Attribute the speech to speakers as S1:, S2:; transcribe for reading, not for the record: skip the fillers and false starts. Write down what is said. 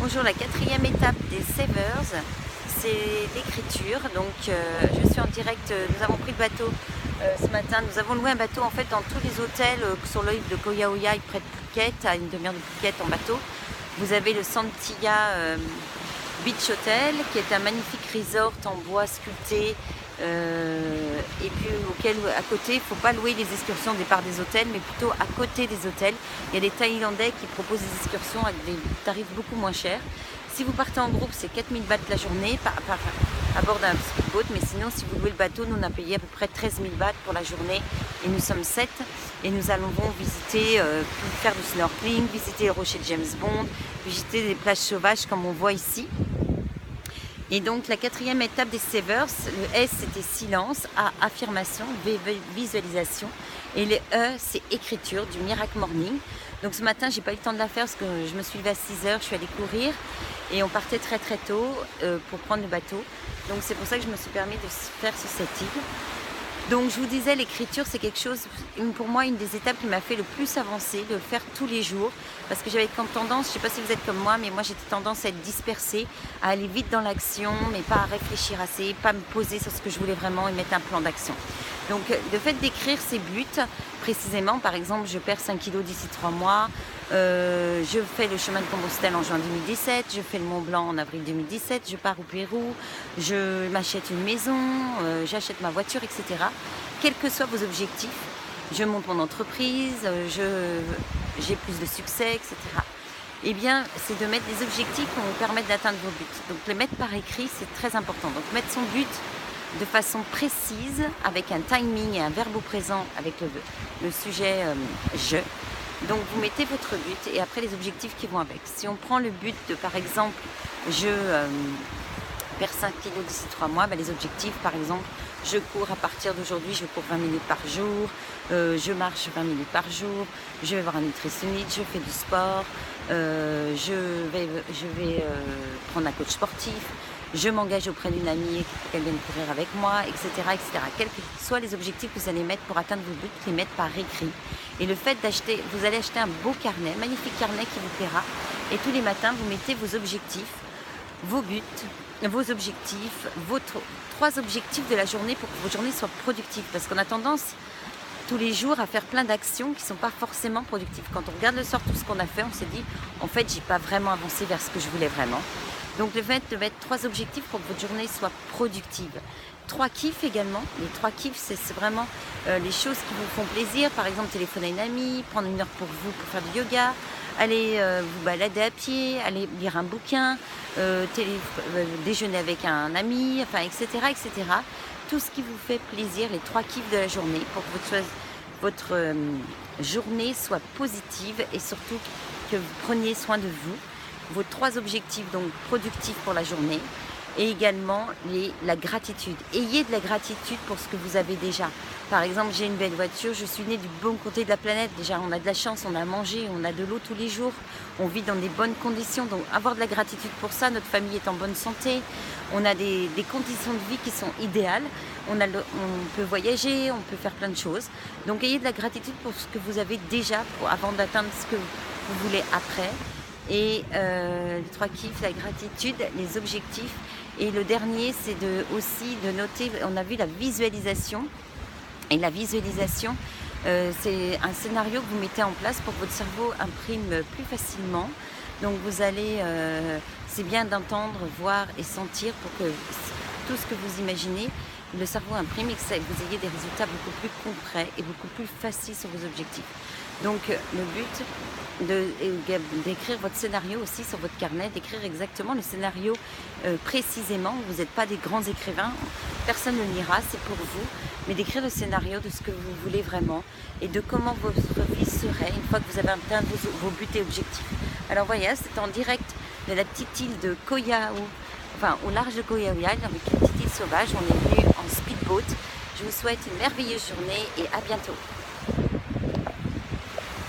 S1: Bonjour, la quatrième étape des Savers, c'est l'écriture. Donc je suis en direct, nous avons pris le bateau ce matin. Nous avons loué un bateau en fait dans tous les hôtels sur l'île de Koyaoya près de Phuket, à une demi-heure de Phuket en bateau. Vous avez le Santilla Beach Hotel qui est un magnifique resort en bois sculpté et puis auquel à côté il ne faut pas louer les excursions au départ des hôtels mais plutôt à côté des hôtels. Il y a des Thaïlandais qui proposent des excursions avec des tarifs beaucoup moins chers. Si vous partez en groupe, c'est 4000 bahts la journée à bord d'un speedboat, mais sinon si vous louez le bateau, nous on a payé à peu près 13 000 bahts pour la journée et nous sommes 7 et nous allons visiter, faire du snorkeling, visiter les rochers de James Bond, visiter des plages sauvages comme on voit ici. Et donc la quatrième étape des Savers, le S c'était silence, A affirmation, V visualisation et le E c'est écriture du Miracle Morning. Donc ce matin j'ai pas eu le temps de la faire parce que je me suis levée à 6 h, je suis allée courir et on partait très tôt pour prendre le bateau. Donc c'est pour ça que je me suis permis de faire ce set-il. Donc je vous disais, l'écriture c'est quelque chose, pour moi une des étapes qui m'a fait le plus avancer, de le faire tous les jours, parce que j'avais comme tendance, je ne sais pas si vous êtes comme moi, mais moi j'étais tendance à être dispersée, à aller vite dans l'action, mais pas à réfléchir assez, pas me poser sur ce que je voulais vraiment et mettre un plan d'action. Donc le fait d'écrire ses buts, précisément, par exemple je perds 5 kilos d'ici 3 mois, je fais le chemin de Compostelle en juin 2017, je fais le Mont Blanc en avril 2017, je pars au Pérou, je m'achète une maison, j'achète ma voiture, etc. Quels que soient vos objectifs, je monte mon entreprise, j'ai plus de succès, etc. Eh bien, c'est de mettre des objectifs qui vont vous permettre d'atteindre vos buts. Donc les mettre par écrit, c'est très important. Donc mettre son but de façon précise, avec un timing et un verbe au présent, avec le sujet je. Donc vous mettez votre but et après les objectifs qui vont avec. Si on prend le but de, par exemple, je perds 5 kilos d'ici 3 mois, les objectifs, par exemple, je cours à partir d'aujourd'hui, je cours 20 minutes par jour, je marche 20 minutes par jour, je vais voir un nutritionniste, je fais du sport, je vais prendre un coach sportif, je m'engage auprès d'une amie pour qu'elle vienne courir avec moi, etc., etc. Quels que soient les objectifs que vous allez mettre pour atteindre vos buts, les mettre par écrit. Et le fait d'acheter, vous allez acheter un beau carnet, un magnifique carnet qui vous plaira. Et tous les matins, vous mettez vos objectifs, vos buts, vos objectifs, vos 3 objectifs de la journée pour que vos journées soient productives. Parce qu'on a tendance tous les jours à faire plein d'actions qui ne sont pas forcément productives. Quand on regarde le soir tout ce qu'on a fait, on s'est dit, en fait, j'ai pas vraiment avancé vers ce que je voulais vraiment. Donc le fait de mettre 3 objectifs pour que votre journée soit productive. 3 kiffs également. Les 3 kiffs, c'est vraiment les choses qui vous font plaisir. Par exemple, téléphoner à une amie, prendre une heure pour vous pour faire du yoga, aller vous balader à pied, aller lire un bouquin, déjeuner avec un ami, enfin, etc., etc. Tout ce qui vous fait plaisir, les 3 kiffs de la journée pour que votre journée soit positive et surtout que vous preniez soin de vous. Vos 3 objectifs donc productifs pour la journée et également la gratitude. Ayez de la gratitude pour ce que vous avez déjà. Par exemple, j'ai une belle voiture, je suis née du bon côté de la planète. Déjà, on a de la chance, on a à manger, on a de l'eau tous les jours, on vit dans des bonnes conditions. Donc, avoir de la gratitude pour ça, notre famille est en bonne santé, on a des conditions de vie qui sont idéales. On peut voyager, on peut faire plein de choses. Donc, ayez de la gratitude pour ce que vous avez déjà avant d'atteindre ce que vous voulez après. Et les 3 kiffs, la gratitude, les objectifs. Et le dernier, c'est aussi de noter, on a vu la visualisation. Et la visualisation, c'est un scénario que vous mettez en place pour que votre cerveau imprime plus facilement. Donc vous allez, c'est bien d'entendre, voir et sentir pour que tout ce que vous imaginez, le cerveau imprime et que vous ayez des résultats beaucoup plus concrets et beaucoup plus faciles sur vos objectifs. Donc le but d'écrire votre scénario aussi sur votre carnet, d'écrire exactement le scénario précisément. Vous n'êtes pas des grands écrivains, personne ne le lira, c'est pour vous, mais d'écrire le scénario de ce que vous voulez vraiment et de comment votre vie serait une fois que vous avez atteint vos buts et objectifs. Alors voilà, c'est en direct de la petite île de Koyaou, enfin au large de Koyaoya, avec une petite île sauvage. On est venu en speedboat. Je vous souhaite une merveilleuse journée et à bientôt.